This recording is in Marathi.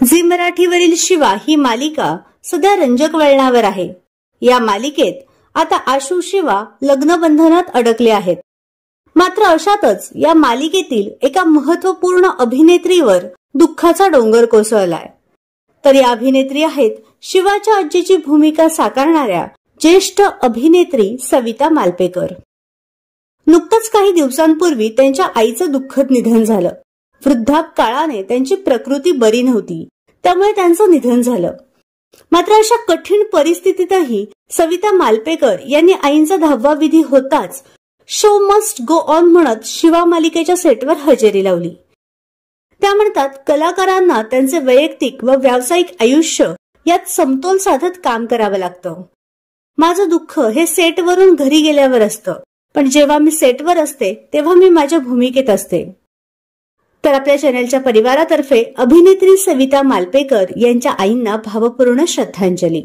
झी मराठीवरील शिवा ही मालिका सध्या रंजक वळणावर आहे। या मालिकेत आता आशु शिवा लग्नबंधनात अडकले आहेत। मात्र अशातच या मालिकेतील एका महत्त्वपूर्ण अभिनेत्रीवर दुःखाचा डोंगर कोसळलाय। तर या अभिनेत्री आहेत शिवाच्या आजीची भूमिका साकारणाऱ्या ज्येष्ठ अभिनेत्री सविता मालपेकर। नुकतंच काही दिवसांपूर्वी त्यांच्या आईचं दुःखद निधन झालं। वृद्धापकाळाने त्यांची प्रकृती बरी नव्हती, त्यामुळे त्यांचं निधन झालं। मात्र अशा कठीण परिस्थितीतही सविता मालपेकर यांनी आईंचा 10वा विधी होताच शो मस्ट गो ऑन म्हणत शिवा मालिकेच्या सेटवर हजेरी लावली। त्या म्हणतात, कलाकारांना त्यांचे वैयक्तिक व व्यावसायिक आयुष्य यात समतोल साधत काम करावं लागतं। माझं दुःख हे सेटवरून घरी गेल्यावर असतं, पण जेव्हा मी सेटवर असते तेव्हा मी माझ्या भूमिकेत असते। तर आपल्या चॅनलच्या परिवारातर्फे अभिनेत्री सविता मालपेकर यांच्या आईंना भावपूर्ण श्रद्धांजली।